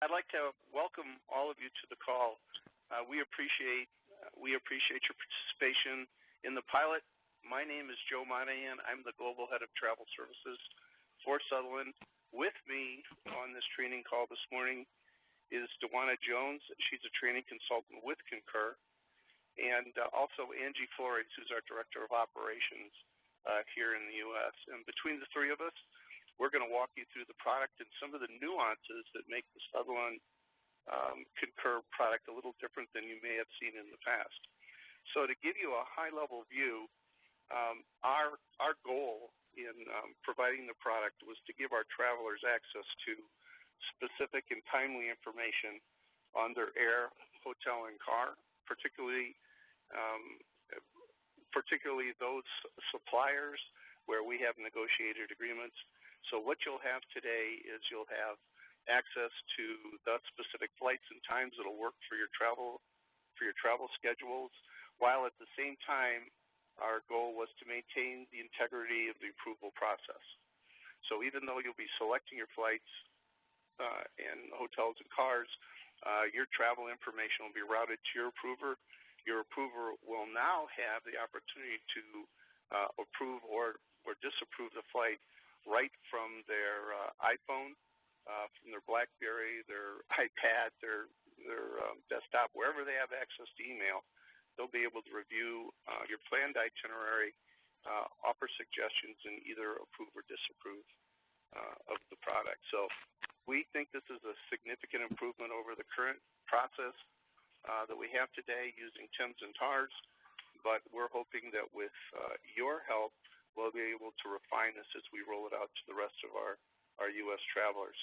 I'd like to welcome all of you to the call. We appreciate your participation in the pilot. My name is Joe Monahan. I'm the Global Head of Travel Services for Sutherland. With me on this training call this morning is Dewana Jones. She's a training consultant with Concur, and also Angie Flores, who's our Director of Operations here in the U.S. And between the three of us, we're going to walk you through the product and some of the nuances that make the Sutherland Concur product a little different than you may have seen in the past. So to give you a high-level view, our goal in providing the product was to give our travelers access to specific and timely information on their air, hotel, and car, particularly those suppliers where we have negotiated agreements. So what you'll have today is you'll have access to the specific flights and times that'll work for your travel schedules, while at the same time our goal was to maintain the integrity of the approval process. So even though you'll be selecting your flights and hotels and cars, your travel information will be routed to your approver. Your approver will now have the opportunity to approve or disapprove the flight right from their iPhone, from their BlackBerry, their iPad, their desktop, wherever they have access to email. They'll be able to review your planned itinerary, offer suggestions, and either approve or disapprove of the product. So we think this is a significant improvement over the current process that we have today using TIMS and TARS, but we're hoping that with your help, we'll be able to refine this as we roll it out to the rest of our U.S. travelers.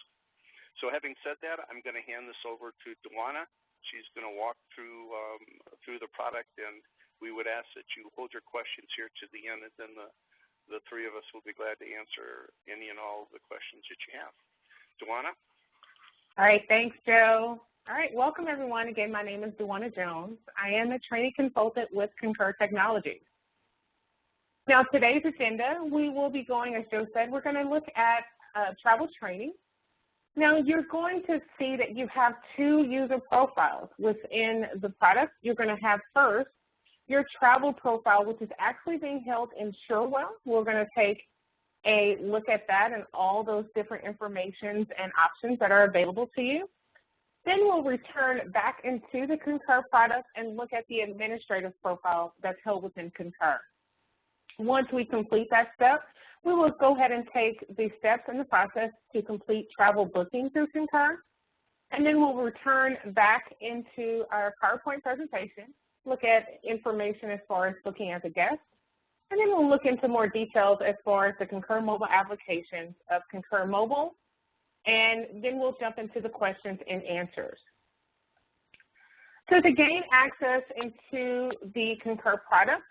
So having said that, I'm going to hand this over to Dewana. She's going to walk through the product, and we would ask that you hold your questions here to the end, and then the three of us will be glad to answer any and all of the questions that you have. Dewana? All right, thanks, Joe. All right, welcome everyone. Again, my name is Dewana Jones. I am a training consultant with Concur Technologies. Now, today's agenda, we will be going, as Joe said, we're going to look at travel training. Now, you're going to see that you have two user profiles within the product. You're going to have first your travel profile, which is actually being held in Sherwell. We're going to take a look at that and all those different informations and options that are available to you. Then we'll return back into the Concur product and look at the administrative profile that's held within Concur. Once we complete that step, we will go ahead and take the steps in the process to complete travel booking through Concur, and then we'll return back into our PowerPoint presentation, look at information as far as booking as a guest, and then we'll look into more details as far as the Concur mobile applications of Concur Mobile, and then we'll jump into the questions and answers. So to gain access into the Concur product,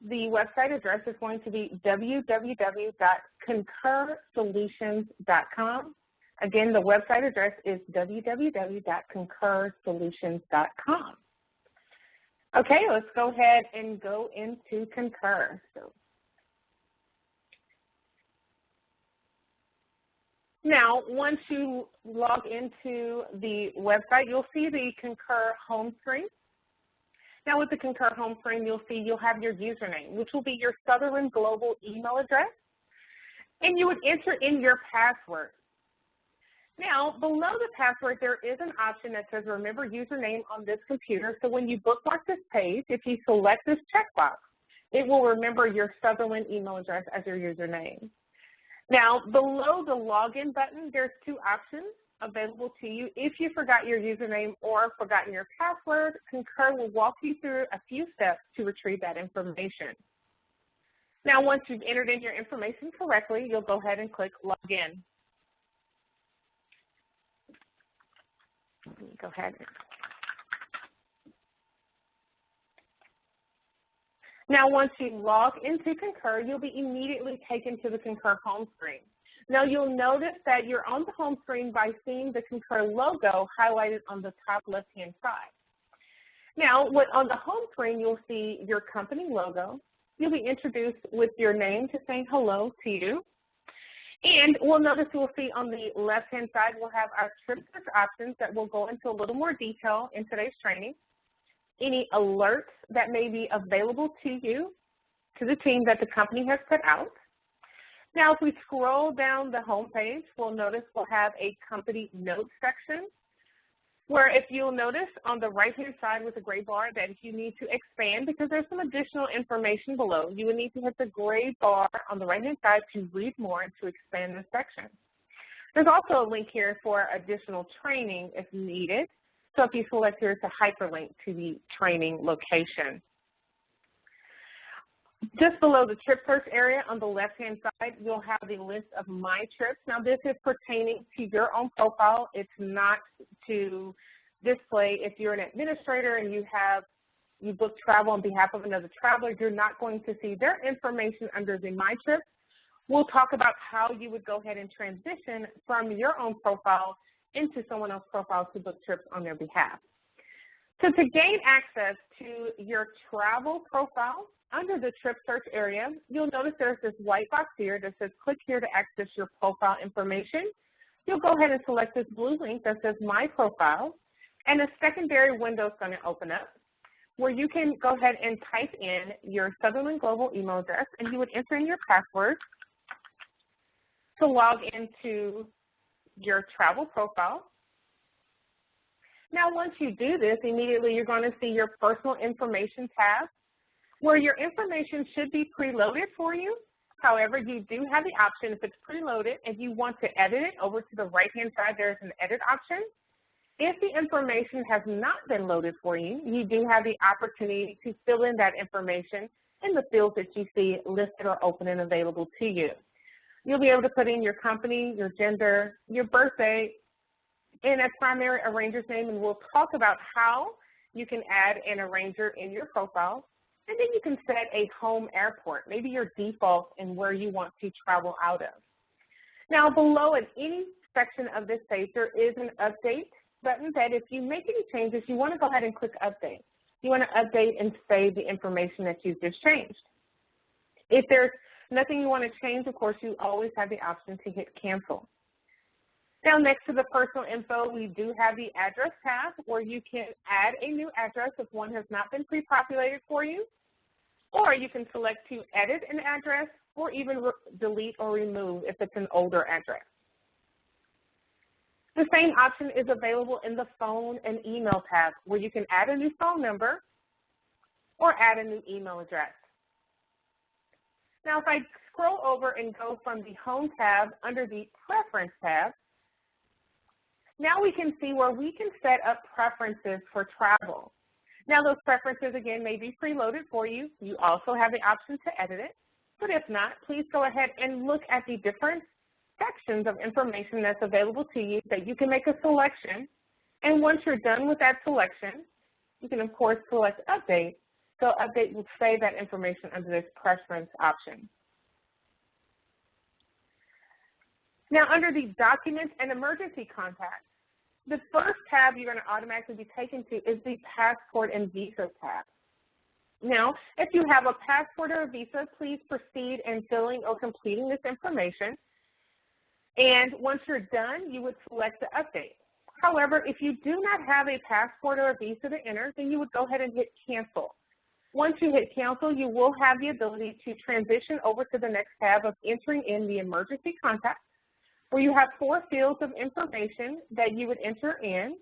the website address is going to be www.concursolutions.com. Again, the website address is www.concursolutions.com. Okay, let's go ahead and go into Concur. Now, once you log into the website, you'll see the Concur home screen. Now, with the Concur home screen, you'll see you'll have your username, which will be your Sutherland Global email address, and you would enter in your password. Now, below the password, there is an option that says remember username on this computer. So when you bookmark this page, if you select this checkbox, it will remember your Sutherland email address as your username. Now, below the login button, there's two options available to you. If you forgot your username or forgotten your password, Concur will walk you through a few steps to retrieve that information. Now, once you've entered in your information correctly, you'll go ahead and click Login. Go ahead. Now, once you log into Concur, you'll be immediately taken to the Concur home screen. Now, you'll notice that you're on the home screen by seeing the Concur logo highlighted on the top left-hand side. Now, on the home screen, you'll see your company logo. You'll be introduced with your name to say hello to you. And we'll notice you'll see on the left-hand side, we'll have our trip search options that we'll go into a little more detail in today's training. Any alerts that may be available to you, to the team that the company has put out. Now, if we scroll down the home page, we'll notice we'll have a company notes section, where if you'll notice on the right-hand side with the gray bar that if you need to expand, because there's some additional information below, you would need to hit the gray bar on the right-hand side to read more and to expand this section. There's also a link here for additional training if needed. So if you select here, it's a hyperlink to the training location. Just below the trip search area on the left-hand side, you'll have the list of my trips. Now, this is pertaining to your own profile. It's not to display if you're an administrator and you book travel on behalf of another traveler, you're not going to see their information under the My Trips. We'll talk about how you would go ahead and transition from your own profile into someone else's profile to book trips on their behalf. So to gain access to your travel profile, under the trip search area, you'll notice there's this white box here that says click here to access your profile information. You'll go ahead and select this blue link that says My Profile, and a secondary window is going to open up where you can go ahead and type in your Sutherland Global email address, and you would enter in your password to log into your travel profile. Now, once you do this, immediately you're going to see your personal information tab, where your information should be preloaded for you. However, you do have the option, if it's preloaded, if you want to edit it, over to the right-hand side, there's an edit option. If the information has not been loaded for you, you do have the opportunity to fill in that information in the fields that you see listed or open and available to you. You'll be able to put in your company, your gender, your birthday, and a primary arranger's name, and we'll talk about how you can add an arranger in your profile. And then you can set a home airport, maybe your default and where you want to travel out of. Now, below in any section of this page, there is an update button that if you make any changes, you want to go ahead and click update. You want to update and save the information that you've just changed. If there's nothing you want to change, of course, you always have the option to hit cancel. Now, next to the personal info, we do have the address tab where you can add a new address if one has not been pre-populated for you, or you can select to edit an address or even delete or remove if it's an older address. The same option is available in the phone and email tab where you can add a new phone number or add a new email address. Now, if I scroll over and go from the Home tab under the Preference tab, now we can see where we can set up preferences for travel. Now, those preferences, again, may be preloaded for you. You also have the option to edit it. But if not, please go ahead and look at the different sections of information that's available to you that you can make a selection. And once you're done with that selection, you can, of course, select Update. So Update will save that information under this Preference option. Now, under the Documents and Emergency Contacts, the first tab you're going to automatically be taken to is the Passport and Visa tab. Now, if you have a passport or a visa, please proceed in filling or completing this information. And once you're done, you would select the Update. However, if you do not have a passport or a visa to enter, then you would go ahead and hit Cancel. Once you hit Cancel, you will have the ability to transition over to the next tab of entering in the emergency contact, where you have 4 fields of information that you would enter in,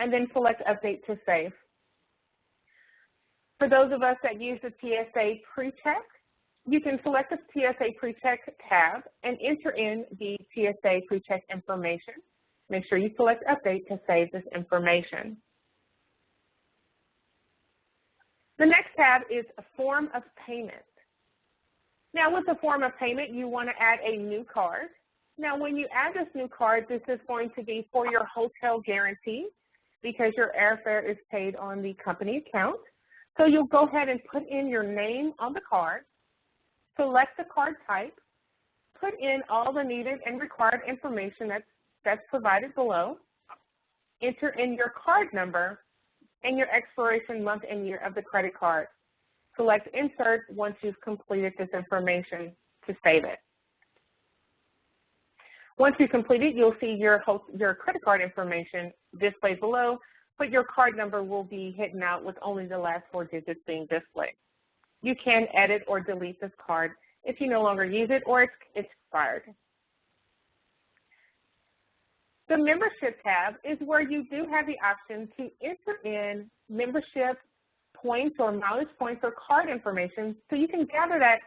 and then select Update to save. For those of us that use the TSA PreCheck, you can select the TSA PreCheck tab and enter in the TSA PreCheck information. Make sure you select Update to save this information. The next tab is a form of payment. Now, with the form of payment, you want to add a new card. Now, when you add this new card, this is going to be for your hotel guarantee because your airfare is paid on the company account. So you'll go ahead and put in your name on the card, select the card type, put in all the needed and required information that's provided below, enter in your card number and your expiration month and year of the credit card. Select Insert once you've completed this information to save it. Once you complete it, you'll see your credit card information displayed below, but your card number will be hidden out with only the last 4 digits being displayed. You can edit or delete this card if you no longer use it or it's expired. The membership tab is where you do have the option to enter in membership points or mileage points or card information, so you can gather that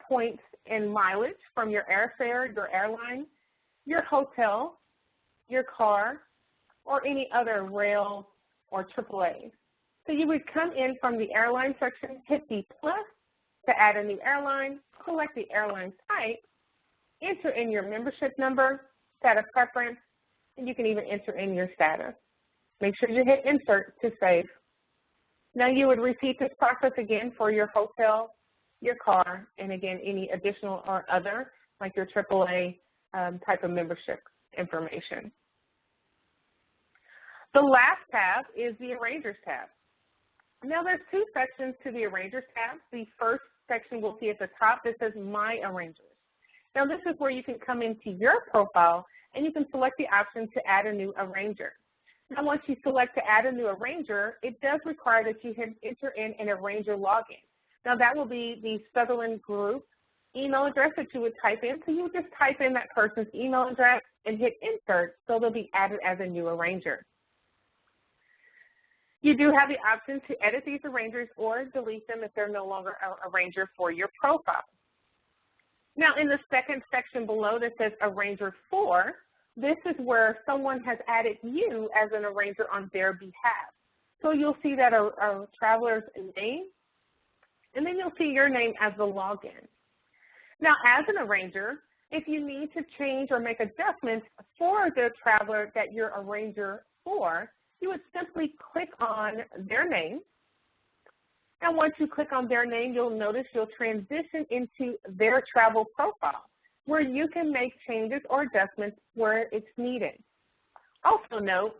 points and mileage from your airfare, your airline, your hotel, your car, or any other rail or AAA. So you would come in from the airline section, hit the plus to add a new airline, select the airline type, enter in your membership number, set a preference, and you can even enter in your status. Make sure you hit insert to save. Now you would repeat this process again for your hotel, your car, and again, any additional or other, like your AAA type of membership information. The last tab is the Arrangers tab. Now there's 2 sections to the Arrangers tab. The first section we'll see at the top that says My Arrangers. Now this is where you can come into your profile and you can select the option to add a new arranger. Now once you select to add a new arranger, it does require that you enter in an arranger login. Now that will be the Sutherland group email address that you would type in. So you would just type in that person's email address and hit insert, so they'll be added as a new arranger. You do have the option to edit these arrangers or delete them if they're no longer an arranger for your profile. Now in the second section below that says Arranger For, this is where someone has added you as an arranger on their behalf. So you'll see that a traveler's name, and then you'll see your name as the login. Now as an arranger, if you need to change or make adjustments for the traveler that you're arranger for, you would simply click on their name. And once you click on their name, you'll notice you'll transition into their travel profile, where you can make changes or adjustments where it's needed. Also note,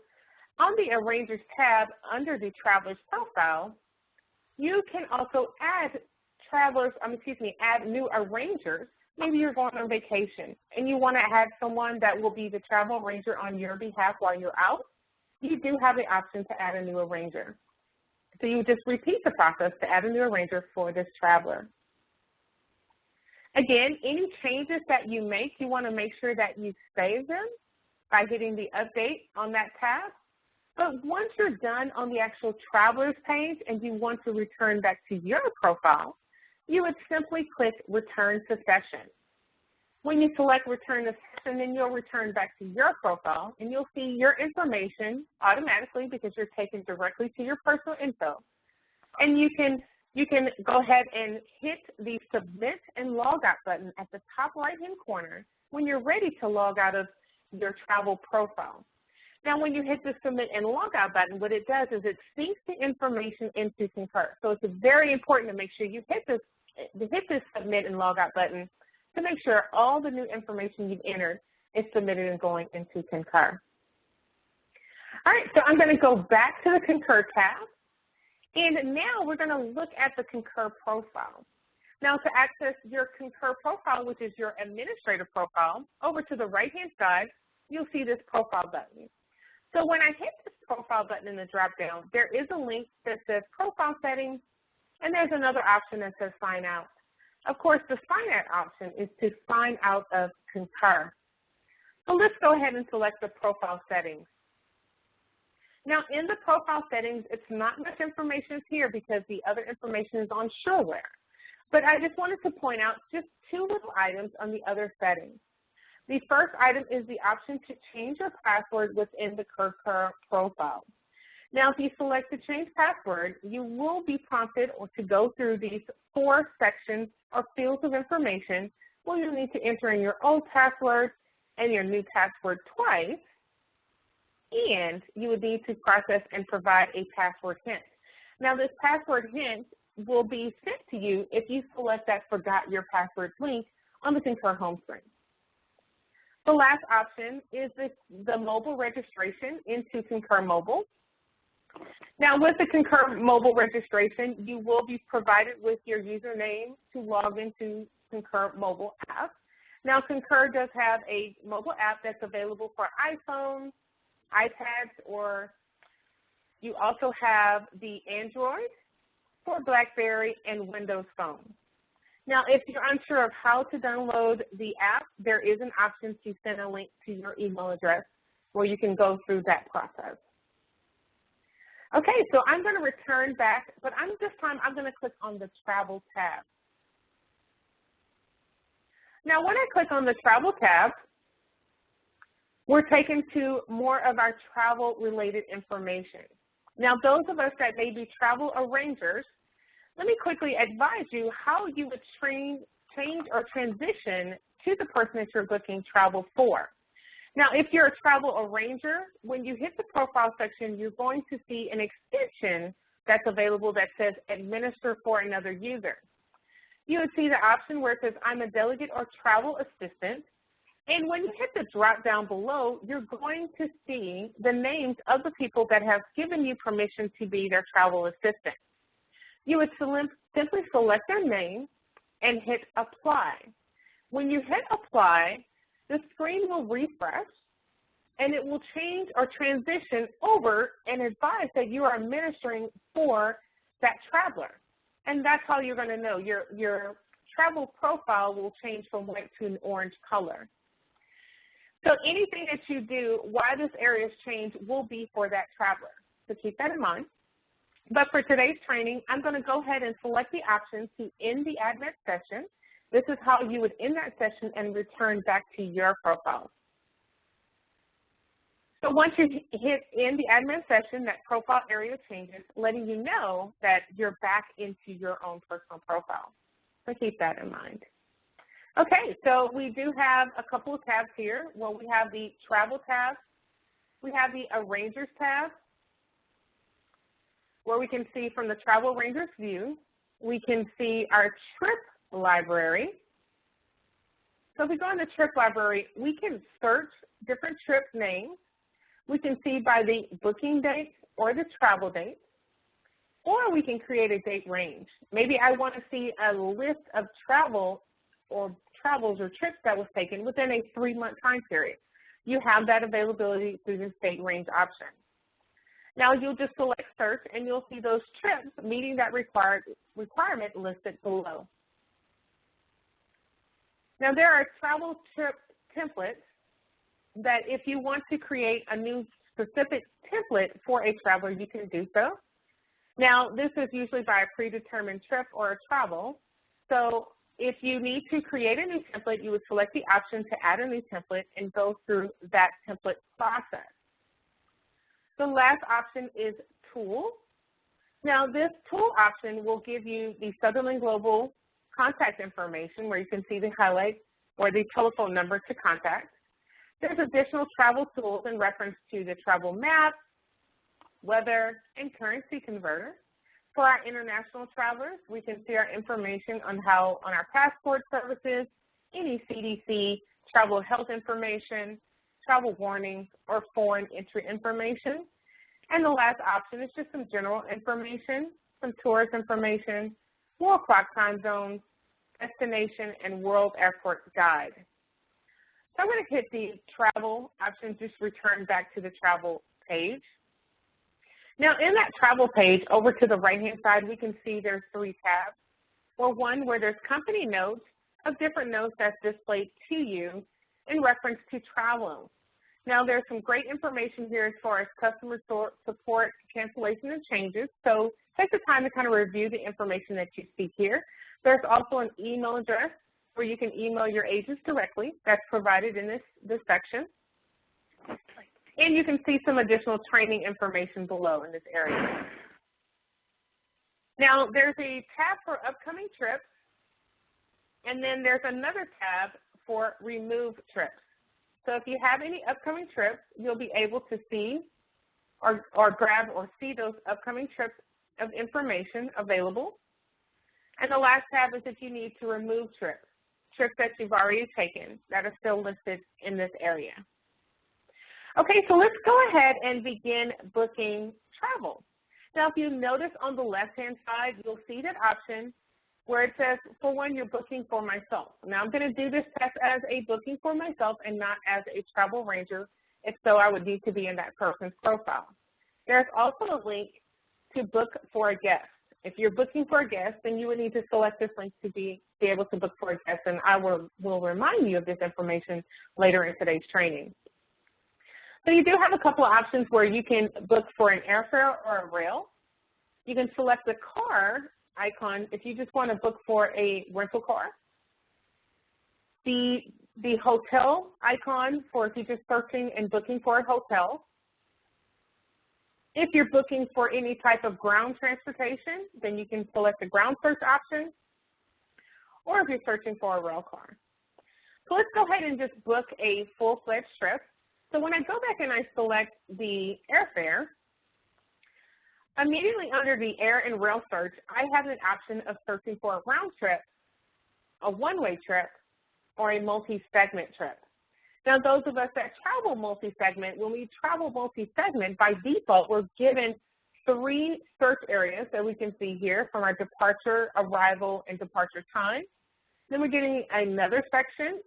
on the Arrangers tab under the Traveler's Profile, you can also add add new arrangers. Maybe you're going on vacation and you want to add someone that will be the travel arranger on your behalf while you're out. You do have the option to add a new arranger. So you just repeat the process to add a new arranger for this traveler. Again, any changes that you make, you want to make sure that you save them by hitting the update on that tab. But once you're done on the actual traveler's page and you want to return back to your profile, you would simply click Return to Session. When you select Return to Session, then you'll return back to your profile and you'll see your information automatically because you're taken directly to your personal info. And you can go ahead and hit the Submit and Log Out button at the top right-hand corner when you're ready to log out of your travel profile. Now, when you hit the Submit and Log Out button, what it does is it syncs the information into Concur. So it's very important to make sure you hit this Submit and Log Out button to make sure all the new information you've entered is submitted and going into Concur. All right, so I'm going to go back to the Concur tab. And now we're going to look at the Concur profile. Now to access your Concur profile, which is your administrator profile, over to the right-hand side, you'll see this profile button. So when I hit this profile button in the drop-down, there is a link that says Profile Settings, and there's another option that says Sign Out. Of course, the Sign Out option is to sign out of Concur. So let's go ahead and select the Profile Settings. Now, in the profile settings, it's not much information here because the other information is on Sureware. But I just wanted to point out just 2 little items on the other settings. The first item is the option to change your password within the Concur profile. Now, if you select to change password, you will be prompted to go through these 4 sections or fields of information where you'll need to enter in your old password and your new password twice. And you would need to process and provide a password hint. Now, this password hint will be sent to you if you select that Forgot Your Password link on the Concur home screen. The last option is the mobile registration into Concur Mobile. Now, with the Concur Mobile registration, you will be provided with your username to log into Concur Mobile app. Now, Concur does have a mobile app that's available for iPhones, iPads, or you also have the Android for BlackBerry and Windows Phone. Now, if you're unsure of how to download the app, there is an option to send a link to your email address where you can go through that process. Okay, so I'm going to return back, but this time I'm going to click on the Travel tab. Now, when I click on the Travel tab, we're taken to more of our travel-related information. Now, those of us that may be travel arrangers, let me quickly advise you how you would change or transition to the person that you're booking travel for. Now, if you're a travel arranger, when you hit the profile section, you're going to see an extension that's available that says administer for another user. You would see the option where it says I'm a delegate or travel assistant. And when you hit the drop down below, you're going to see the names of the people that have given you permission to be their travel assistant. You would simply select their name and hit apply. When you hit apply, the screen will refresh and it will change or transition over and advise that you are administering for that traveler. And that's how you're going to know. Your travel profile will change from white to an orange color. So anything that you do while this area is changed will be for that traveler. So keep that in mind. But for today's training, I'm going to go ahead and select the option to end the admin session. This is how you would end that session and return back to your profile. So once you hit end the admin session, that profile area changes, letting you know that you're back into your own personal profile. So keep that in mind. Okay, so we do have a couple of tabs here. Well, we have the Travel tab. We have the Arrangers tab, where we can see from the Travel Arrangers view, we can see our trip library. So if we go in the trip library, we can search different trip names. We can see by the booking date or the travel date, or we can create a date range. Maybe I want to see a list of travels or trips that was taken within a 3-month time period. You have that availability through this date range option. Now you'll just select search and you'll see those trips meeting that requirement listed below. Now there are travel trip templates that if you want to create a new specific template for a traveler, you can do so. Now this is usually by a predetermined trip or a travel. So if you need to create a new template, you would select the option to add a new template and go through that template process. The last option is Tool. Now this tool option will give you the Sutherland Global contact information where you can see the highlight or the telephone number to contact. There's additional travel tools in reference to the travel map, weather, and currency converter. For our international travelers, we can see our information on our passport services, any CDC, travel health information, travel warnings, or foreign entry information. And the last option is just some general information, some tourist information, world clock time zones, destination, and world airport guide. So I'm going to hit the travel option, just return back to the travel page. Now in that travel page, over to the right-hand side, we can see there's 3 tabs. Well, one where there's company notes of different notes that's displayed to you in reference to travel. Now there's some great information here as far as customer support, cancellation, and changes. So take the time to kind of review the information that you see here. There's also an email address where you can email your agents directly. That's provided in this section. And you can see some additional training information below in this area. Now, there's a tab for upcoming trips, and then there's another tab for remove trips. So if you have any upcoming trips, you'll be able to see or grab or see those upcoming trips of information available. And the last tab is if you need to remove trips that you've already taken that are still listed in this area. Okay, so let's go ahead and begin booking travel. Now, if you notice on the left-hand side, you'll see that option where it says, for when you're booking for myself. Now, I'm going to do this test as a booking for myself and not as a travel arranger. If so, I would need to be in that person's profile. There's also a link to book for a guest. If you're booking for a guest, then you would need to select this link to be able to book for a guest, and I will remind you of this information later in today's training. So you do have a couple of options where you can book for an airfare or a rail. You can select the car icon if you just want to book for a rental car. The hotel icon for if you're just searching and booking for a hotel. If you're booking for any type of ground transportation, then you can select the ground search option, or if you're searching for a rail car. So let's go ahead and just book a full-fledged trip. So when I go back and I select the airfare, immediately under the air and rail search, I have an option of searching for a round trip, a one-way trip, or a multi-segment trip. Now, those of us that travel multi-segment, when we travel multi-segment, by default, we're given 3 search areas that we can see here from our departure, arrival, and departure time. Then we're getting another section,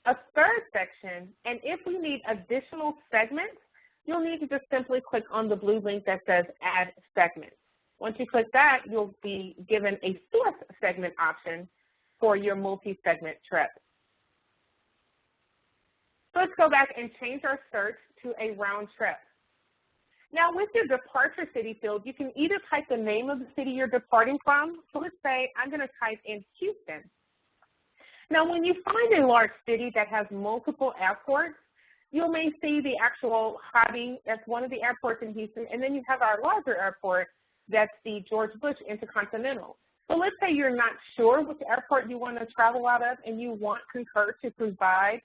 a third section, and if we need additional segments, you'll need to just simply click on the blue link that says Add Segment. Once you click that, you'll be given a 4th segment option for your multi-segment trip. So let's go back and change our search to a round trip. Now, with your departure city field, you can either type the name of the city you're departing from. So let's say I'm going to type in Houston. Now, when you find a large city that has multiple airports, you may see the actual Hobby, that's one of the airports in Houston, and then you have our larger airport, that's the George Bush Intercontinental. So let's say you're not sure which airport you want to travel out of and you want Concur to provide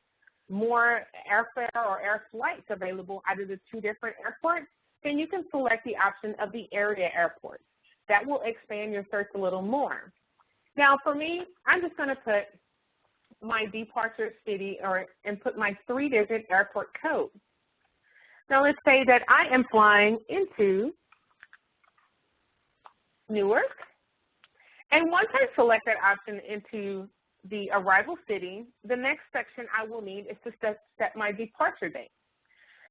more airfare or air flights available out of the 2 different airports, then you can select the option of the area airport. That will expand your search a little more. Now for me, I'm just going to put my departure city and put my 3-digit airport code. Now let's say that I am flying into Newark, and once I select that option into the arrival city, the next section I will need is to set my departure date.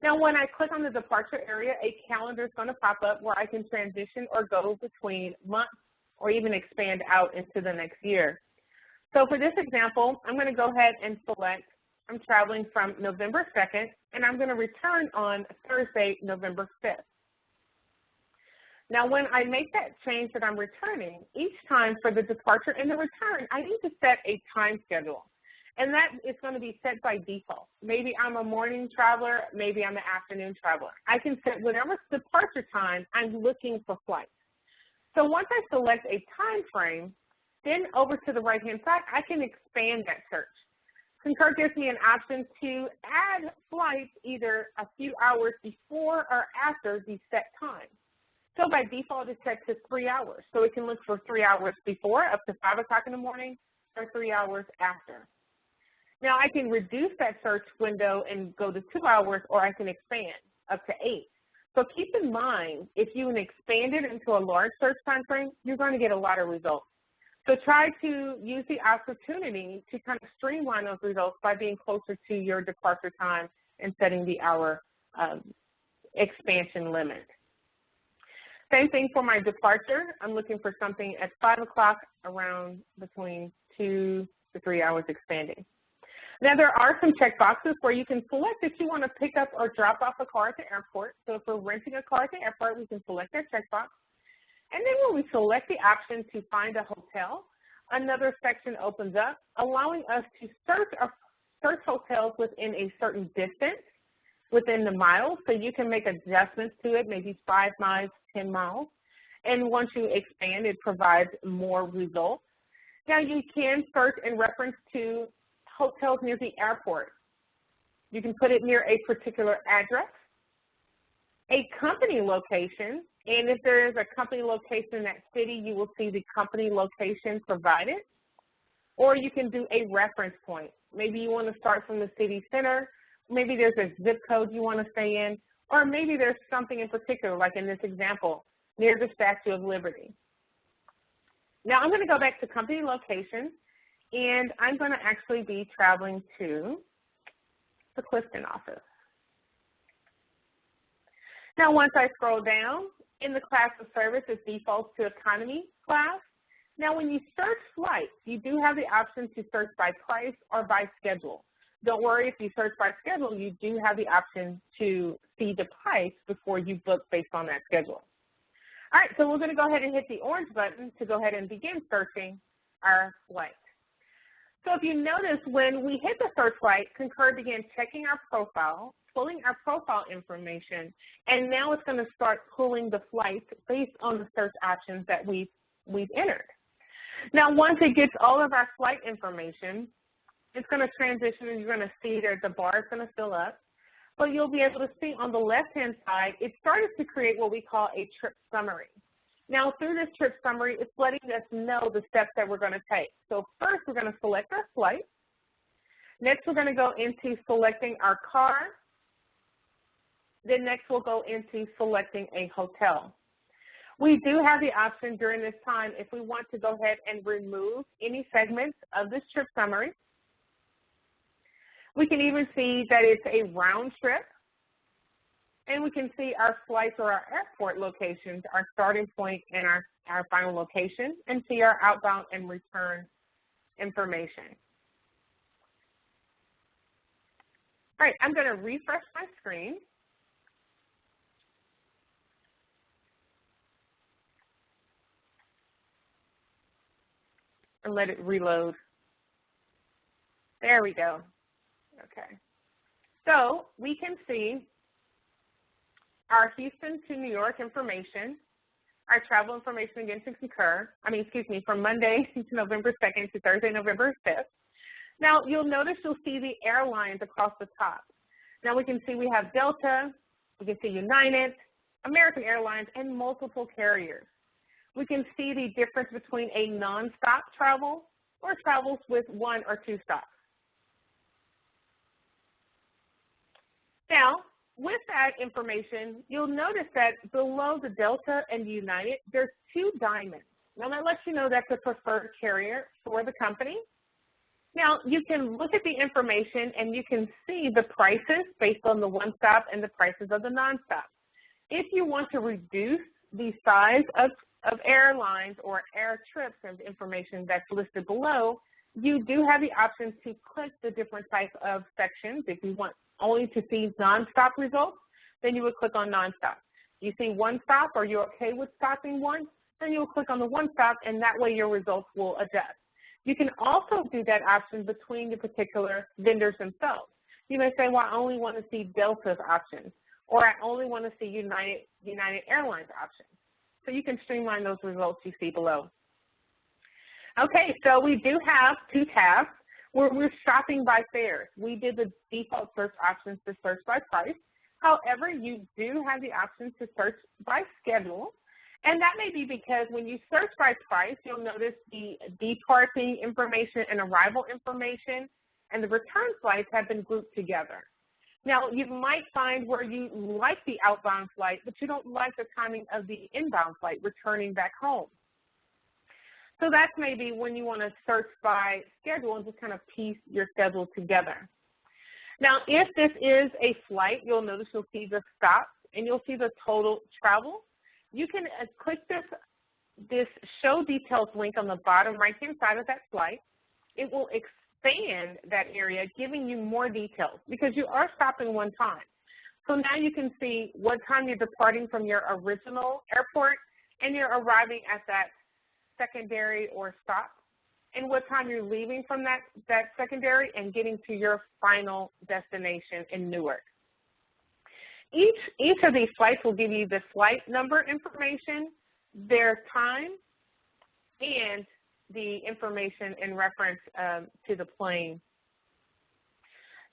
Now, when I click on the departure area, a calendar is going to pop up where I can transition or go between months or even expand out into the next year. So for this example, I'm going to go ahead and select I'm traveling from November 2nd, and I'm going to return on Thursday, November 5th. Now, when I make that change that I'm returning, each time for the departure and the return, I need to set a time schedule. And that is going to be set by default. Maybe I'm a morning traveler, maybe I'm an afternoon traveler. I can set whatever departure time I'm looking for flights. So once I select a time frame, then over to the right-hand side, I can expand that search. Concur gives me an option to add flights either a few hours before or after the set time. So by default, it's set to 3 hours. So it can look for 3 hours before, up to 5 o'clock in the morning, or 3 hours after. Now, I can reduce that search window and go to 2 hours, or I can expand up to 8. So keep in mind, if you expand it into a large search time frame, you're going to get a lot of results. So try to use the opportunity to kind of streamline those results by being closer to your departure time and setting the hour expansion limit. Same thing for my departure. I'm looking for something at 5 o'clock, around between 2 to 3 hours expanding. Now, there are some check boxes where you can select if you want to pick up or drop off a car at the airport. So if we're renting a car at the airport, we can select that checkbox. And then when we select the option to find a hotel, another section opens up, allowing us to search hotels within a certain distance within the miles. So you can make adjustments to it, maybe 5 miles, 10 miles. And once you expand, it provides more results. Now, you can search in reference to hotels near the airport. You can put it near a particular address, a company location, and if there is a company location in that city, you will see the company location provided. Or you can do a reference point. Maybe you want to start from the city center, maybe there's a zip code you want to stay in, or maybe there's something in particular, like in this example, near the Statue of Liberty. Now I'm going to go back to company location, and I'm going to actually be traveling to the Clifton office. Now once I scroll down, in the class of service, it defaults to economy class. Now when you search flights, you do have the option to search by price or by schedule. Don't worry, if you search by schedule, you do have the option to see the price before you book based on that schedule. All right, so we're going to go ahead and hit the orange button to go ahead and begin searching our flight. So if you notice, when we hit the search flight, Concur began checking our profile, pulling our profile information, and now it's going to start pulling the flights based on the search options that we've entered. Now, once it gets all of our flight information, it's going to transition, and you're going to see that the bar is going to fill up. But you'll be able to see on the left-hand side, it started to create what we call a trip summary. Now, through this trip summary, it's letting us know the steps that we're going to take. So first, we're going to select our flight. Next, we're going to go into selecting our car. Then next, we'll go into selecting a hotel. We do have the option during this time if we want to go ahead and remove any segments of this trip summary. We can even see that it's a round trip, and we can see our flights or our airport locations, our starting point and our final location, and see our outbound and return information. All right, I'm going to refresh my screen. And let it reload. There we go. Okay. So we can see our Houston to New York information, our travel information again to Concur, from Monday to November 2nd to Thursday, November 5th. Now you'll notice you'll see the airlines across the top. Now we can see we have Delta, we can see United, American Airlines, and multiple carriers. We can see the difference between a nonstop travel or travels with 1 or 2 stops. Now, with that information, you'll notice that below the Delta and United, there's 2 diamonds. Now, that lets you know that's a preferred carrier for the company. Now, you can look at the information and you can see the prices based on the one-stop and the prices of the nonstop. If you want to reduce the size of airlines or air trips and information that's listed below, you do have the option to click the different types of sections. If you want only to see nonstop results, then you would click on nonstop. You see one stop, or you're okay with stopping once, then you'll click on the one stop, and that way your results will adjust. You can also do that option between the particular vendors themselves. You may say, well, I only want to see Delta's options, or I only want to see United Airlines options. So you can streamline those results you see below. Okay, so we do have 2 tabs where we're shopping by fares. We did the default search options to search by price. However, you do have the option to search by schedule. And that may be because when you search by price, you'll notice the departing information and arrival information and the return flights have been grouped together. Now, you might find where you like the outbound flight, but you don't like the timing of the inbound flight returning back home. So that's maybe when you want to search by schedule and just kind of piece your schedule together. Now, if this is a flight, you'll notice you'll see the stops and you'll see the total travel. You can click this show details link on the bottom right-hand side of that flight. It will expand that area, giving you more details because you are stopping one time. So now you can see what time you're departing from your original airport and you're arriving at that secondary or stop, and what time you're leaving from that secondary and getting to your final destination in Newark. Each of these flights will give you the flight number information, their time, and the information in reference to the plane.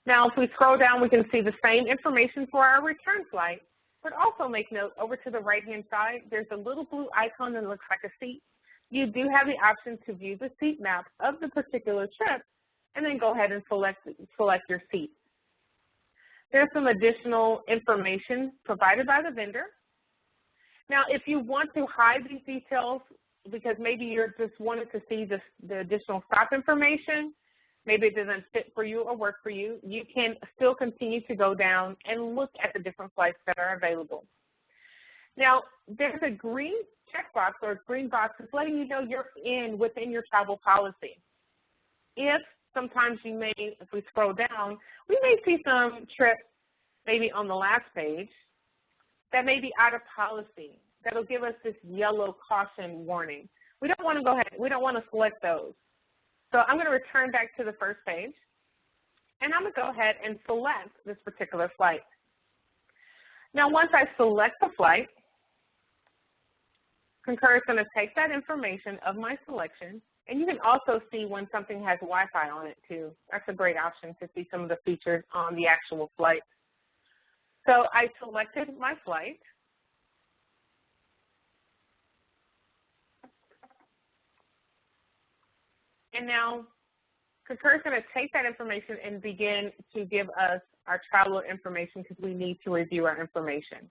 Now, if we scroll down, we can see the same information for our return flight, but also make note over to the right-hand side, there's a little blue icon that looks like a seat. You do have the option to view the seat map of the particular trip and then go ahead and select your seat. There's some additional information provided by the vendor. Now, if you want to hide these details, because maybe you're just wanted to see the additional stop information, maybe it doesn't fit for you or work for you, you can still continue to go down and look at the different flights that are available. Now, there's a green checkbox or a green box that's letting you know you're within your travel policy. If sometimes you may, if we scroll down, we may see some trips maybe on the last page that may be out of policy. That'll give us this yellow caution warning. We don't want to go ahead, we don't want to select those. So I'm going to return back to the first page, and I'm going to go ahead and select this particular flight. Now, once I select the flight, Concur is going to take that information of my selection, and you can also see when something has Wi-Fi on it too. That's a great option to see some of the features on the actual flight. So I selected my flight. And now Concur is going to take that information and begin to give us our traveler information because we need to review our information.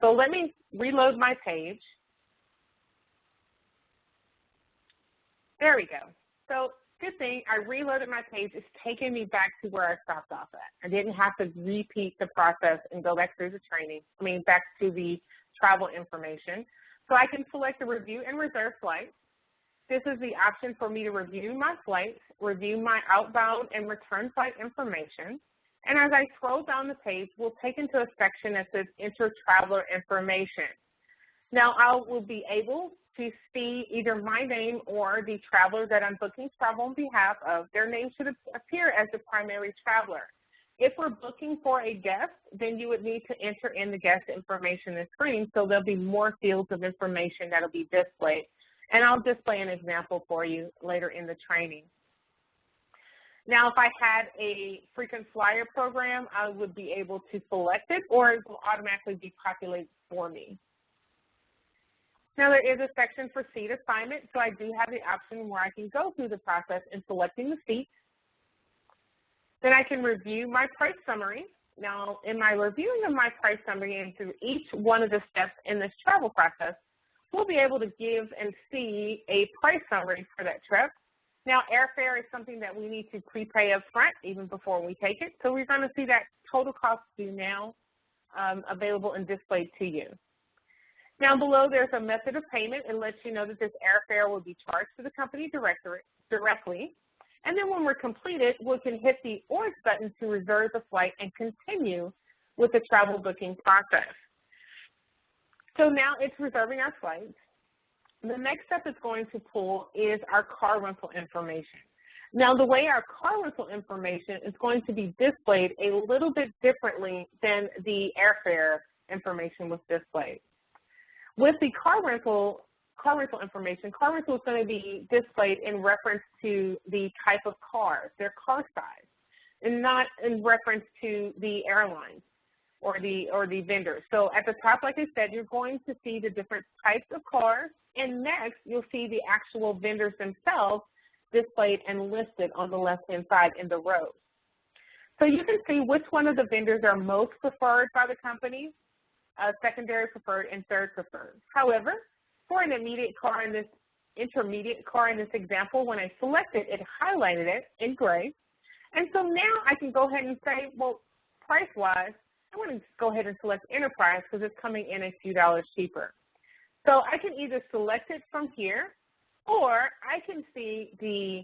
So let me reload my page. There we go. So good thing I reloaded my page. It's taking me back to where I stopped off at. I didn't have to repeat the process and go back through the training, back to the travel information. So I can select the review and reserve flights. This is the option for me to review my flights, review my outbound and return flight information. And as I scroll down the page, we'll take into a section that says Enter Traveler Information. Now, I will be able to see either my name or the traveler that I'm booking travel on behalf of. Their name should appear as the primary traveler. If we're booking for a guest, then you would need to enter in the guest information in the screen, so there'll be more fields of information that'll be displayed. And I'll display an example for you later in the training. Now, if I had a frequent flyer program, I would be able to select it, or it will automatically be populated for me. Now, there is a section for seat assignment, so I do have the option where I can go through the process in selecting the seat. Then I can review my price summary. Now, in my reviewing of my price summary and through each one of the steps in this travel process, we'll be able to give and see a price summary for that trip. Now, airfare is something that we need to prepay up front even before we take it. So we're going to see that total cost due now available and displayed to you. Now, below there's a method of payment. It lets you know that this airfare will be charged to the company directly. And then when we're completed, we can hit the orange button to reserve the flight and continue with the travel booking process. So now it's reserving our flights. The next step it's going to pull is our car rental information. Now, the way our car rental information is going to be displayed a little bit differently than the airfare information was displayed. With the car rental information, car rental is going to be displayed in reference to the type of car, their car size, and not in reference to the airlines or the vendors. So at the top, like I said, you're going to see the different types of cars, and next you'll see the actual vendors themselves displayed and listed on the left-hand side in the rows. So you can see which one of the vendors are most preferred by the company, secondary preferred and third preferred. However, for an intermediate car in this example, when I selected it, highlighted it in gray. And so now I can go ahead and say, well, price-wise, I want to go ahead and select Enterprise because it's coming in a few dollars cheaper. So I can either select it from here, or I can see the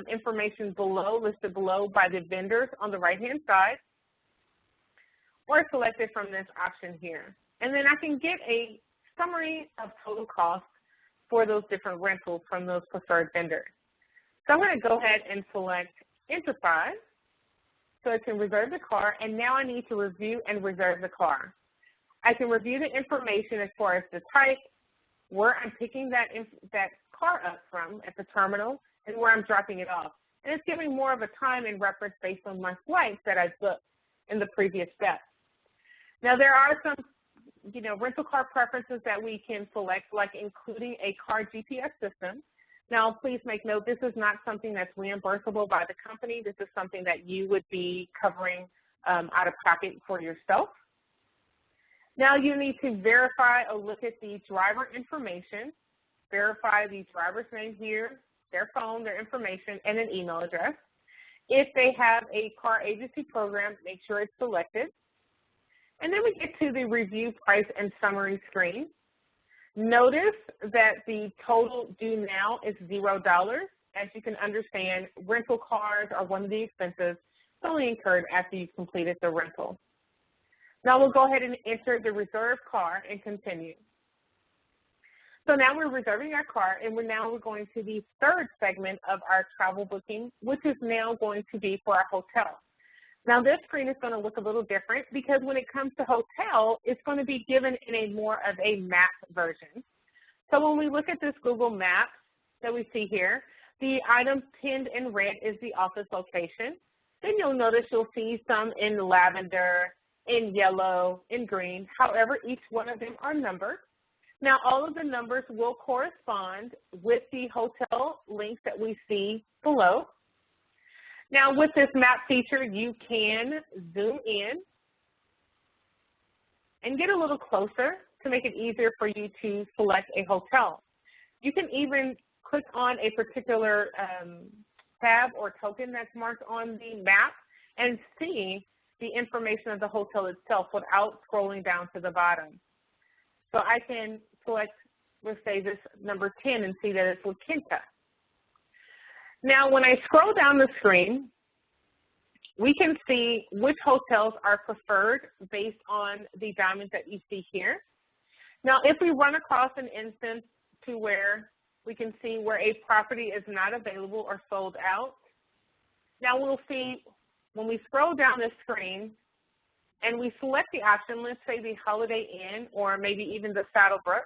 information below, listed below by the vendors on the right-hand side, or select it from this option here. And then I can get a summary of total cost for those different rentals from those preferred vendors. So I'm going to go ahead and select Enterprise so it can reserve the car, and now I need to review and reserve the car. I can review the information as far as the type, where I'm picking that car up from at the terminal, and where I'm dropping it off. And it's giving more of a time and reference based on my flights that I booked in the previous steps. Now, there are some rental car preferences that we can select, like including a car GPS system. Now, please make note, this is not something that's reimbursable by the company. This is something that you would be covering out of pocket for yourself. Now, you need to verify or look at the driver information. verify the driver's name here, their phone, their information, and an email address. If they have a car agency program, make sure it's selected. And then we get to the review price and summary screen. Notice that the total due now is $0. As you can understand, rental cars are one of the expenses only incurred after you've completed the rental. Now we'll go ahead and enter the reserved car and continue. So now we're reserving our car, and we're going to the third segment of our travel booking, which is now going to be for our hotel. Now this screen is going to look a little different because when it comes to hotel, it's going to be given in a more of a map version. So when we look at this Google Maps that we see here, the item pinned in red is the office location. Then you'll notice you'll see some in lavender, in yellow, in green. However, each one of them are numbered. Now, all of the numbers will correspond with the hotel links that we see below. Now, with this map feature, you can zoom in and get a little closer to make it easier for you to select a hotel. You can even click on a particular tab or token that's marked on the map and see the information of the hotel itself without scrolling down to the bottom. So I can select, let's say, this number 10 and see that it's La Quinta. Now, when I scroll down the screen, we can see which hotels are preferred based on the diamonds that you see here. Now, if we run across an instance to where we can see where a property is not available or sold out, now we'll see when we scroll down the screen and we select the option, let's say the Holiday Inn or maybe even the Saddlebrook,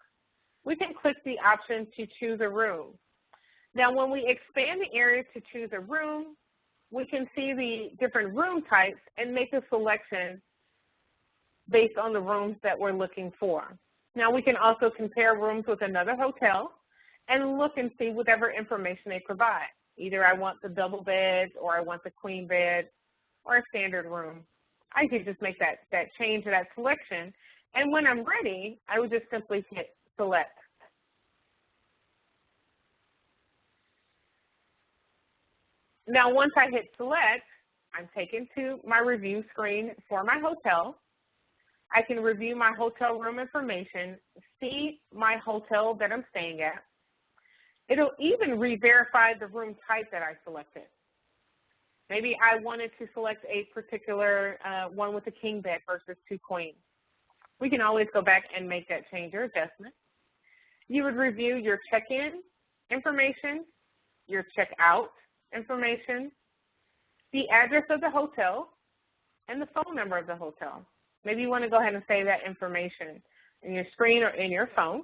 we can click the option to choose a room. Now, when we expand the area to choose a room, we can see the different room types and make a selection based on the rooms that we're looking for. Now, we can also compare rooms with another hotel and look and see whatever information they provide. Either I want the double beds or I want the queen bed or a standard room. I could just make that change or that selection, and when I'm ready, I would just simply hit select. Now, once I hit select, I'm taken to my review screen for my hotel. I can review my hotel room information, see my hotel that I'm staying at. It'll even re-verify the room type that I selected. Maybe I wanted to select a particular one with a king bed versus 2 queens. We can always go back and make that change or adjustment. You would review your check-in information, your check-out information, the address of the hotel, and the phone number of the hotel. Maybe you want to go ahead and save that information in your screen or in your phone.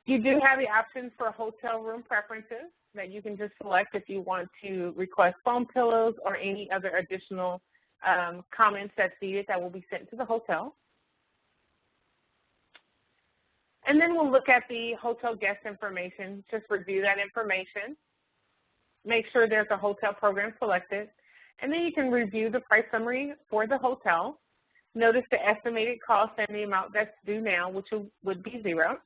You do have the option for hotel room preferences that you can just select if you want to request foam pillows or any other additional comments that's needed that will be sent to the hotel. And then we'll look at the hotel guest information, just review that information, make sure there's a hotel program selected, and then you can review the price summary for the hotel. Notice the estimated cost and the amount that's due now, which would be 0.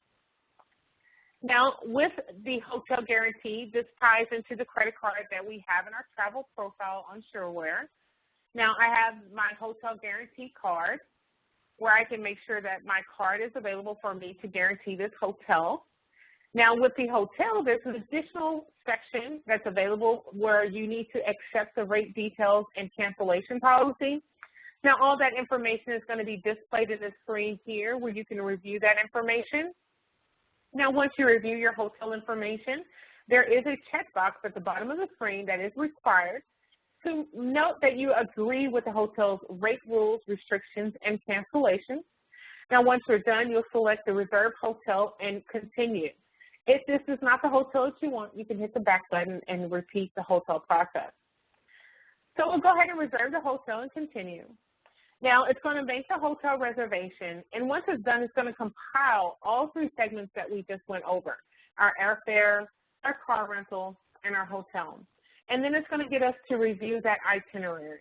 Now, with the hotel guarantee, this ties into the credit card that we have in our travel profile on Sureware. Now, I have my hotel guarantee card where I can make sure that my card is available for me to guarantee this hotel. Now, with the hotel, there's an additional section that's available where you need to accept the rate details and cancellation policy. Now, all that information is going to be displayed in the screen here where you can review that information. Now, once you review your hotel information, there is a checkbox at the bottom of the screen that is required to note that you agree with the hotel's rate rules, restrictions, and cancellations. Now, once you're done, you'll select the reserved hotel and continue. If this is not the hotel that you want, you can hit the back button and repeat the hotel process. So we'll go ahead and reserve the hotel and continue. Now, it's going to make the hotel reservation, and once it's done, it's going to compile all 3 segments that we just went over, our airfare, our car rental, and our hotel. And then it's going to get us to review that itinerary.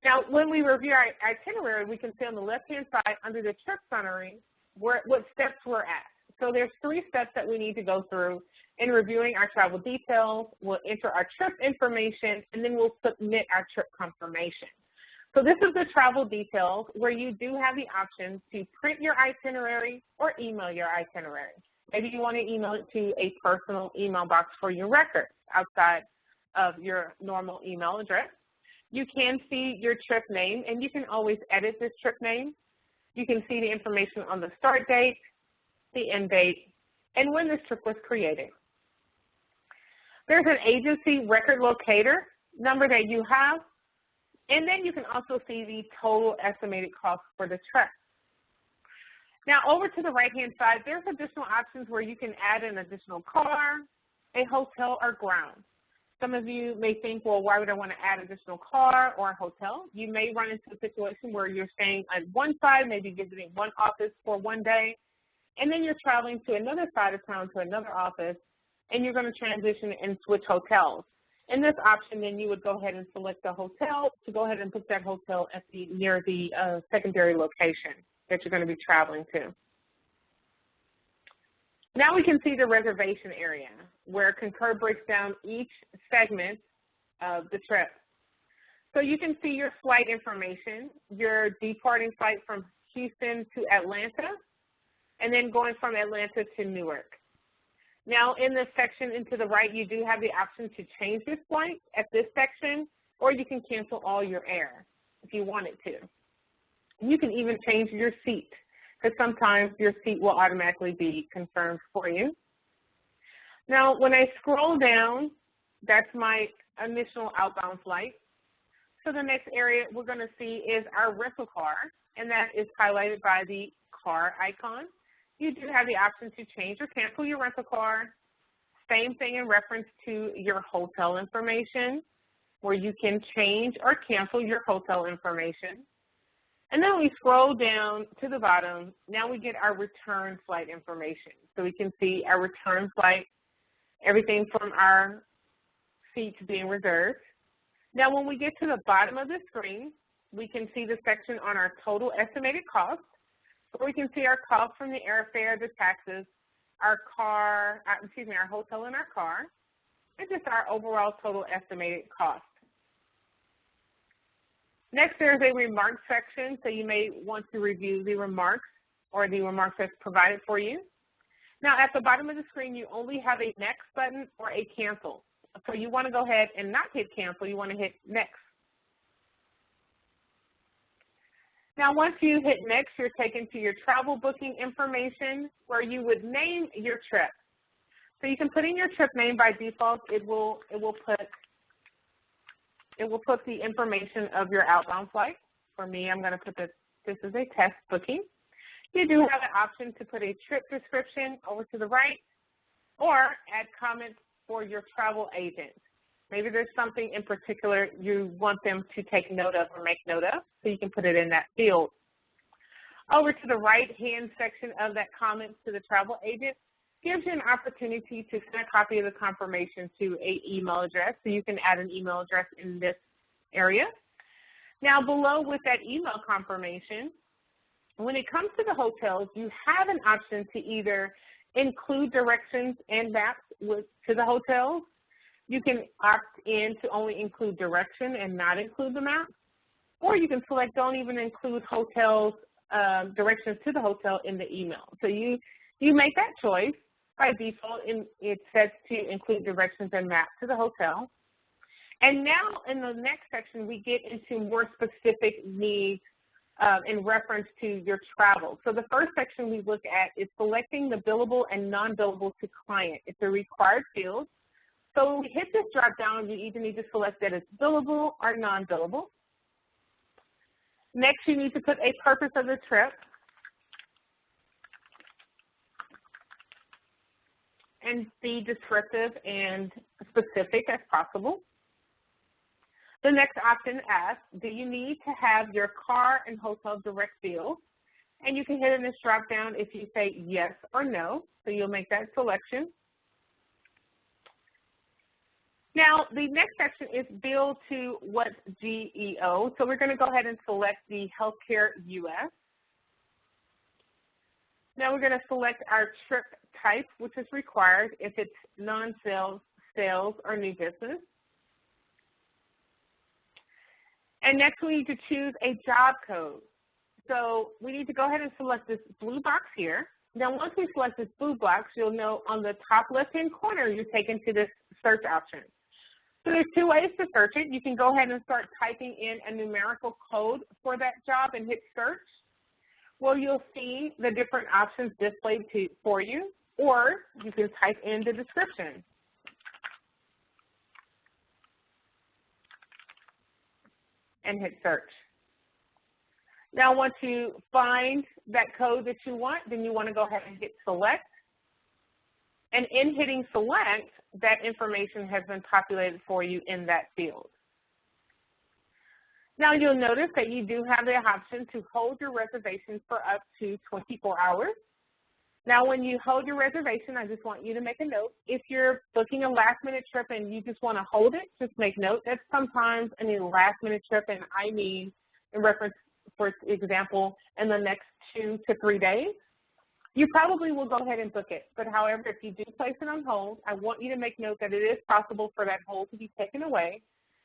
Now, when we review our itinerary, we can see on the left-hand side under the trip summary what steps we're at. So there's 3 steps that we need to go through in reviewing our travel details. We'll enter our trip information, and then we'll submit our trip confirmation. So this is the travel details where you do have the option to print your itinerary or email your itinerary. Maybe you want to email it to a personal email box for your records outside of your normal email address. You can see your trip name, and you can always edit this trip name. You can see the information on the start date, the end date, and when this trip was created. There's an agency record locator number that you have, and then you can also see the total estimated cost for the trip. Now, over to the right-hand side, there's additional options where you can add an additional car, a hotel, or ground. Some of you may think, well, why would I want to add additional car or a hotel? You may run into a situation where you're staying on one side, maybe visiting one office for one day, and then you're traveling to another side of town to another office, and you're going to transition and switch hotels. In this option, then you would go ahead and select the hotel to go ahead and book that hotel at near the secondary location that you're going to be traveling to. Now we can see the reservation area where Concur breaks down each segment of the trip. So you can see your flight information, your departing flight from Houston to Atlanta, and then going from Atlanta to Newark. Now in this section and to the right, you do have the option to change this flight at this section, or you can cancel all your air if you wanted to. You can even change your seat, because sometimes your seat will automatically be confirmed for you. Now, when I scroll down, that's my initial outbound flight. So the next area we're going to see is our rental car, and that is highlighted by the car icon. You do have the option to change or cancel your rental car. Same thing in reference to your hotel information, where you can change or cancel your hotel information. And then we scroll down to the bottom. Now we get our return flight information. So we can see our return flight, everything from our seats being reserved. Now when we get to the bottom of the screen, we can see the section on our total estimated cost. So we can see our cost from the airfare, the taxes, our hotel and our car, and just our overall total estimated cost. Next, there's a remarks section, so you may want to review the remarks or the remarks that's provided for you. Now, at the bottom of the screen, you only have a next button or a cancel. So you want to go ahead and not hit cancel, you want to hit next. Now, once you hit next, you're taken to your travel booking information where you would name your trip. So you can put in your trip name by default. It will put the information of your outbound flight. For me, I'm going to put this is a test booking. You do have an option to put a trip description over to the right or add comments for your travel agent. Maybe there's something in particular you want them to take note of or make note of, so you can put it in that field. Over to the right-hand section of that comment to the travel agent gives you an opportunity to send a copy of the confirmation to an email address, so you can add an email address in this area. Now below with that email confirmation, when it comes to the hotels, you have an option to either include directions and maps to the hotels. You can opt in to only include direction and not include the map, or you can select don't even include hotels, directions to the hotel in the email. So you make that choice. By default, it sets to include directions and maps to the hotel. And now in the next section, we get into more specific needs in reference to your travel. So the first section we look at is selecting the billable and non-billable to client. It's a required field. So when we hit this drop down, you either need to select that it's billable or non-billable. Next, you need to put a purpose of the trip and be descriptive and specific as possible. The next option asks, do you need to have your car and hotel direct field? And you can hit in this drop down if you say yes or no, so you'll make that selection. Now, the next section is bill to what GEO. So we're going to go ahead and select the Healthcare US. Now we're going to select our trip type, which is required if it's non-sales, sales, or new business. And next we need to choose a job code. So we need to go ahead and select this blue box here. Now once we select this blue box, you'll know on the top left-hand corner you're taken to this search option. So there's two ways to search it. You can go ahead and start typing in a numerical code for that job and hit search. Well, you'll see the different options displayed for you, or you can type in the description. And hit search. Now once you find that code that you want, then you want to go ahead and hit select. And in hitting select, that information has been populated for you in that field. Now you'll notice that you do have the option to hold your reservation for up to 24 hours. Now when you hold your reservation, I just want you to make a note. If you're booking a last-minute trip and you just want to hold it, just make note that sometimes a last-minute trip, and I mean in reference, for example, in the next 2 to 3 days, you probably will go ahead and book it. But however, if you do place it on hold, I want you to make note that it is possible for that hold to be taken away,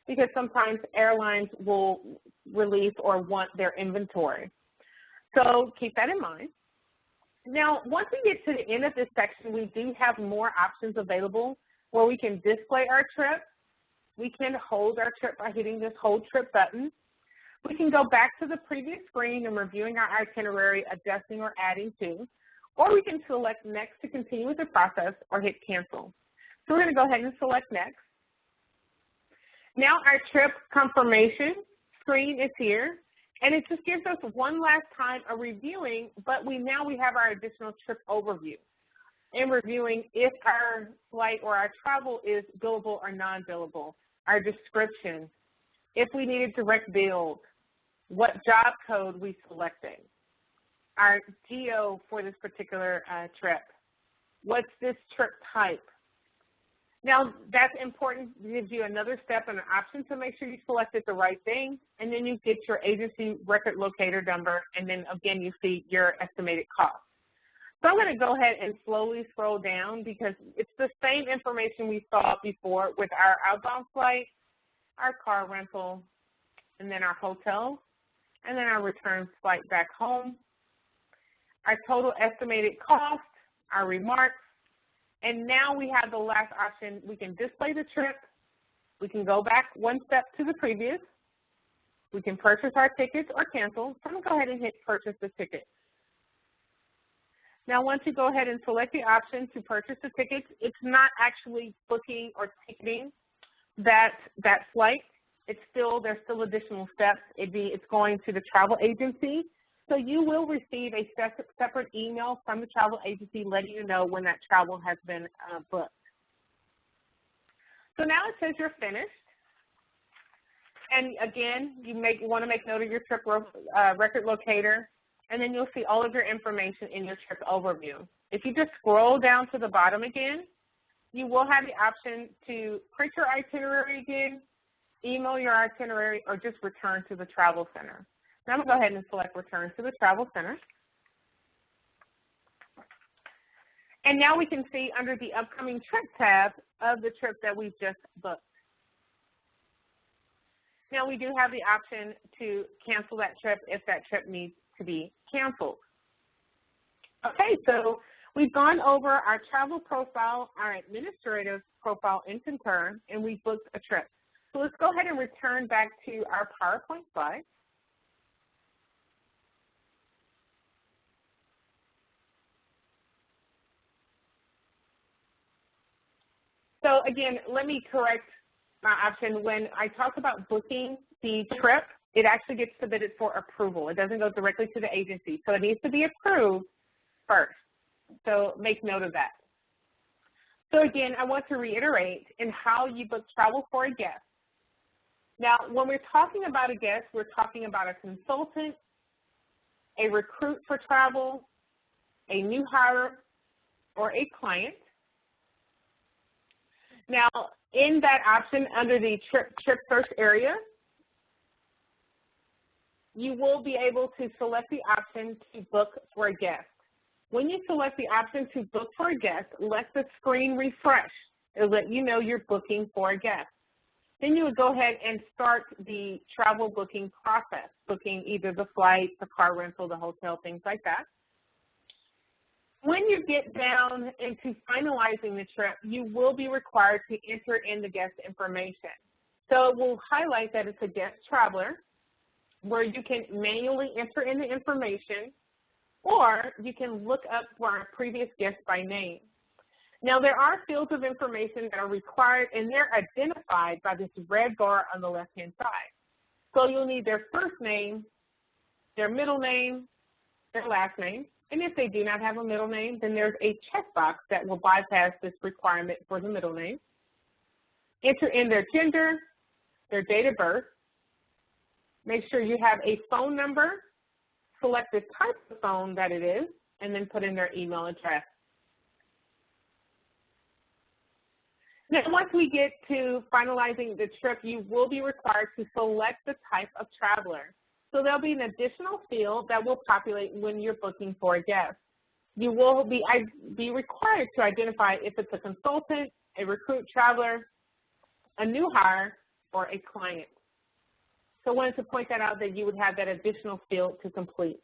because sometimes airlines will release or want their inventory. So keep that in mind. Now, once we get to the end of this section, we do have more options available where we can display our trip. We can hold our trip by hitting this Hold Trip button. We can go back to the previous screen and reviewing our itinerary, adjusting or adding to, or we can select Next to continue with the process or hit Cancel. So we're going to go ahead and select Next. Now our trip confirmation screen is here, and it just gives us one last time of reviewing, but now we have our additional trip overview and reviewing if our flight or our travel is billable or non-billable, our description, if we needed direct bills, what job code we selected, our geo for this particular trip, what's this trip type. Now, that's important. It gives you another step and an option to make sure you selected the right thing, and then you get your agency record locator number, and then again, you see your estimated cost. So I'm going to go ahead and slowly scroll down because it's the same information we saw before with our outbound flight, our car rental, and then our hotel, and then our return flight back home, our total estimated cost, our remarks, and now we have the last option. We can display the trip. We can go back one step to the previous. We can purchase our tickets or cancel. So I'm going to go ahead and hit Purchase the Ticket. Now, once you go ahead and select the option to purchase the tickets, it's not actually booking or ticketing that flight. There's still additional steps. It's going to the travel agency. So you will receive a separate email from the travel agency letting you know when that travel has been booked. So now it says you're finished. And again, you want to make note of your trip record locator, and then you'll see all of your information in your trip overview. If you just scroll down to the bottom again, you will have the option to print your itinerary again, email your itinerary, or just return to the travel center. Now I'm going to go ahead and select Return to the Travel Center. And now we can see under the Upcoming Trip tab of the trip that we've just booked. Now we do have the option to cancel that trip if that trip needs to be canceled. Okay, so we've gone over our travel profile, our administrative profile in Concur, and we've booked a trip. So let's go ahead and return back to our PowerPoint slide. So again, let me correct my option. When I talk about booking the trip, it actually gets submitted for approval. It doesn't go directly to the agency. So it needs to be approved first. So make note of that. So again, I want to reiterate in how you book travel for a guest. Now, when we're talking about a guest, we're talking about a consultant, a recruit for travel, a new hire, or a client. Now, in that option under the trip search area, you will be able to select the option to book for a guest. When you select the option to book for a guest, let the screen refresh. It'll let you know you're booking for a guest. Then you would go ahead and start the travel booking process, booking either the flight, the car rental, the hotel, things like that. When you get down into finalizing the trip, you will be required to enter in the guest information. So it will highlight that it's a guest traveler, where you can manually enter in the information, or you can look up for a previous guest by name. Now, there are fields of information that are required, and they're identified by this red bar on the left-hand side. So you'll need their first name, their middle name, their last name, and if they do not have a middle name, then there's a checkbox that will bypass this requirement for the middle name. Enter in their gender, their date of birth. Make sure you have a phone number, select the type of phone that it is, and then put in their email address. Now, once we get to finalizing the trip, you will be required to select the type of traveler. So there'll be an additional field that will populate when you're booking for a guest. You will be required to identify if it's a consultant, a recruit traveler, a new hire, or a client. So I wanted to point that out, that you would have that additional field to complete.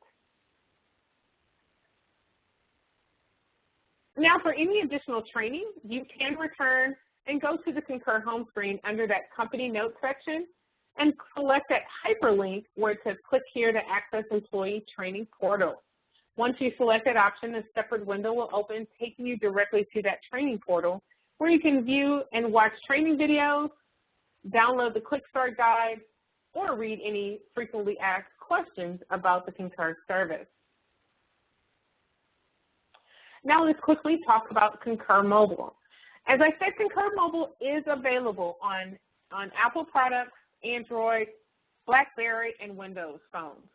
Now, for any additional training, you can return and go to the Concur home screen under that company notes section and select that hyperlink where it says click here to access employee training portal. Once you select that option, a separate window will open, taking you directly to that training portal where you can view and watch training videos, download the Quick Start Guide, or read any frequently asked questions about the Concur service. Now let's quickly talk about Concur Mobile. As I said, Concur Mobile is available on Apple products, Android, BlackBerry, and Windows phones.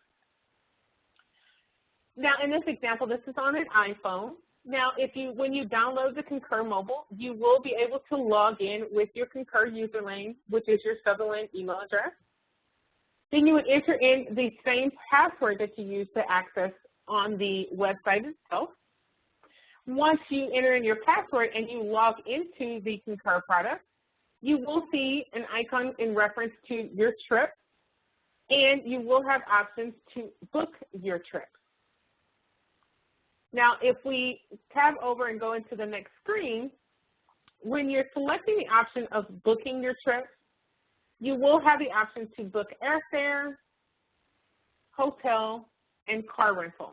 Now, in this example, this is on an iPhone. Now, when you download the Concur Mobile, you will be able to log in with your Concur username, which is your Sutherland email address. Then you would enter in the same password that you use to access on the website itself. Once you enter in your password and you log into the Concur product, you will see an icon in reference to your trip, and you will have options to book your trip. Now, if we tab over and go into the next screen, when you're selecting the option of booking your trip, you will have the option to book airfare, hotel, and car rental.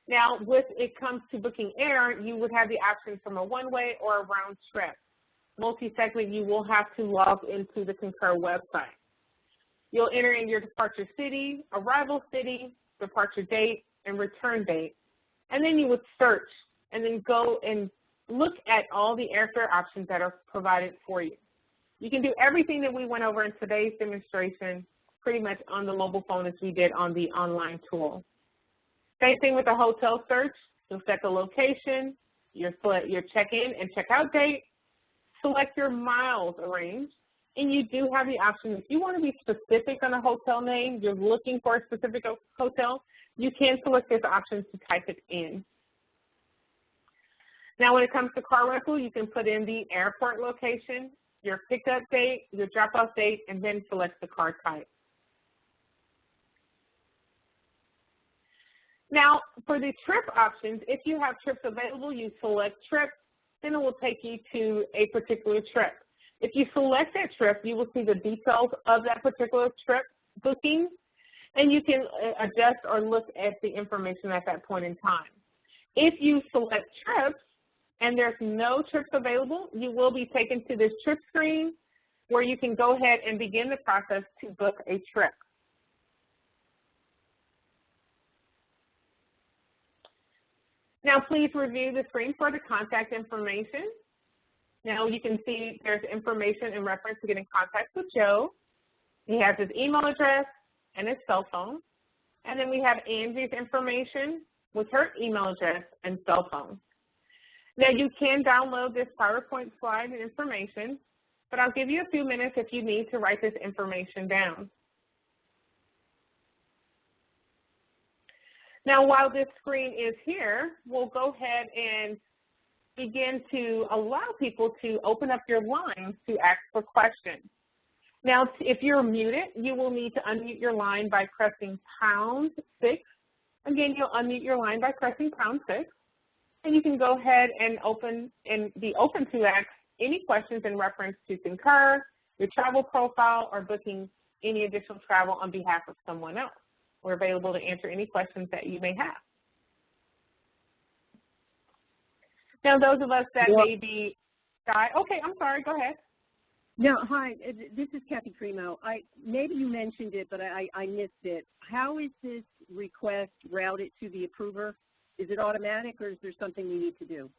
Now, when it comes to booking air, you would have the option from a one-way or a round trip. Multi-segment, you will have to log into the Concur website. You'll enter in your departure city, arrival city, departure date, and return date. And then you would search and then go and look at all the airfare options that are provided for you. You can do everything that we went over in today's demonstration pretty much on the mobile phone as we did on the online tool. Same thing with the hotel search. You'll set the location, your check-in and check-out date, select your miles range, and you do have the option, if you want to be specific on a hotel name, you're looking for a specific hotel, you can select this option to type it in. Now, when it comes to car rental, you can put in the airport location, your pickup date, your drop-off date, and then select the car type. Now, for the trip options, if you have trips available, you select trip, then it will take you to a particular trip. If you select that trip, you will see the details of that particular trip booking, and you can adjust or look at the information at that point in time. If you select trips and there's no trips available, you will be taken to this trip screen where you can go ahead and begin the process to book a trip. Now, please review the screen for the contact information. Now, you can see there's information in reference to get in contact with Joe. He has his email address and his cell phone. And then we have Angie's information with her email address and cell phone. Now, you can download this PowerPoint slide and information, but I'll give you a few minutes if you need to write this information down. Now, while this screen is here, we'll go ahead and begin to allow people to open up your lines to ask for questions. Now, if you're muted, you will need to unmute your line by pressing #6. Again, you'll unmute your line by pressing #6. And you can go ahead and be open to ask any questions in reference to Concur, your travel profile, or booking any additional travel on behalf of someone else. We're available to answer any questions that you may have. Now, those of us that may be shy, okay, I'm sorry, go ahead. No, hi, this is Kathy Primo. Maybe you mentioned it, but I missed it. How is this request routed to the approver? Is it automatic, or is there something you need to do?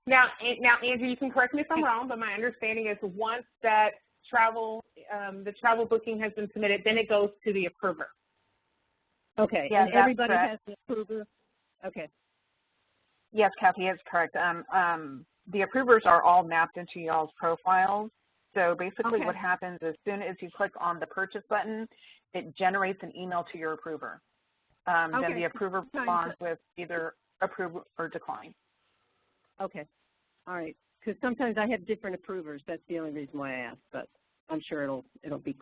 Now, Angie, you can correct me if I'm wrong, but my understanding is once that the travel booking has been submitted, then it goes to the approver. Okay, yeah, and everybody has an approver? Okay. Yes, Kathy, it's correct. The approvers are all mapped into y'all's profiles. So basically what happens as soon as you click on the purchase button, it generates an email to your approver. Then the approver responds with either approve or decline. Okay. All right. Because sometimes I have different approvers. That's the only reason why I asked, but I'm sure it'll be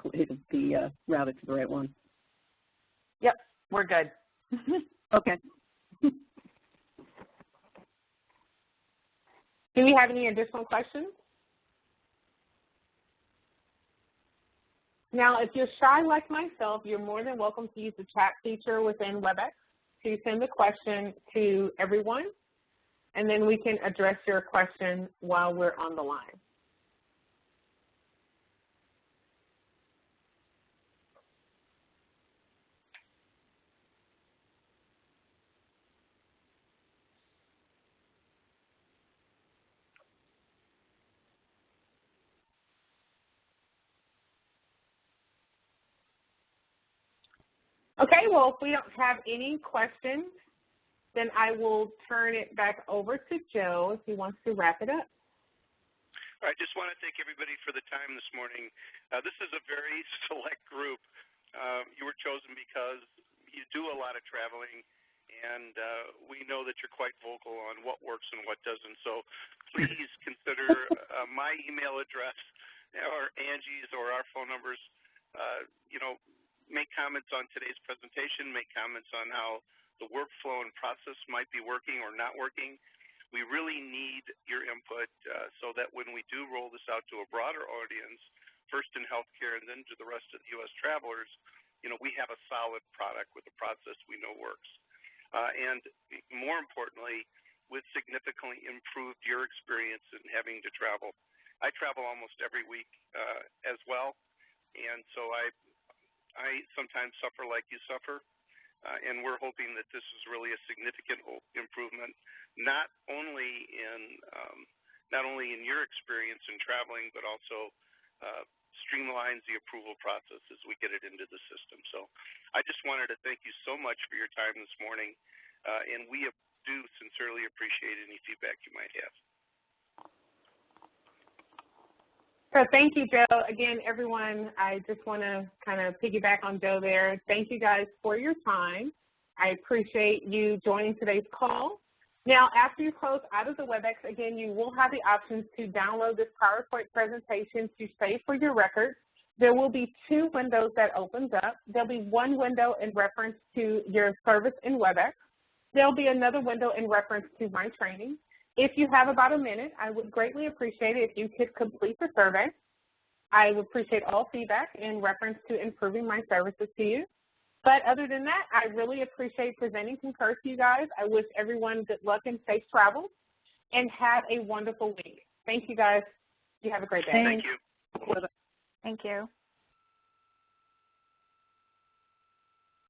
routed to the right one. Yep, we're good. Okay. Do we have any additional questions? Now, if you're shy like myself, you're more than welcome to use the chat feature within WebEx to send the question to everyone, and then we can address your question while we're on the line. Okay, well, if we don't have any questions, then I will turn it back over to Joe if he wants to wrap it up. All right, just want to thank everybody for the time this morning. This is a very select group. You were chosen because you do a lot of traveling, and we know that you're quite vocal on what works and what doesn't. So please consider my email address or Angie's or our phone numbers. Make comments on today's presentation, make comments on how the workflow and process might be working or not working. We really need your input so that when we do roll this out to a broader audience, first in healthcare and then to the rest of the U.S. travelers, we have a solid product with a process we know works. And more importantly, with significantly improved your experience in having to travel. I travel almost every week as well, and so I sometimes suffer like you suffer, and we're hoping that this is really a significant improvement, not only in your experience in traveling, but also streamlines the approval process as we get it into the system. So I just wanted to thank you so much for your time this morning, and we do sincerely appreciate any feedback you might have. So thank you, Joe. Again, everyone, I just want to kind of piggyback on Joe there. Thank you guys for your time. I appreciate you joining today's call. Now, after you close out of the WebEx, again, you will have the options to download this PowerPoint presentation to save for your records. There will be 2 windows that opens up. There'll be one window in reference to your service in WebEx. There'll be another window in reference to my training. If you have about a minute, I would greatly appreciate it if you could complete the survey. I would appreciate all feedback in reference to improving my services to you. But other than that, I really appreciate presenting Concur to you guys. I wish everyone good luck and safe travels, and have a wonderful week. Thank you, guys. You have a great day. Thank you. Thank you.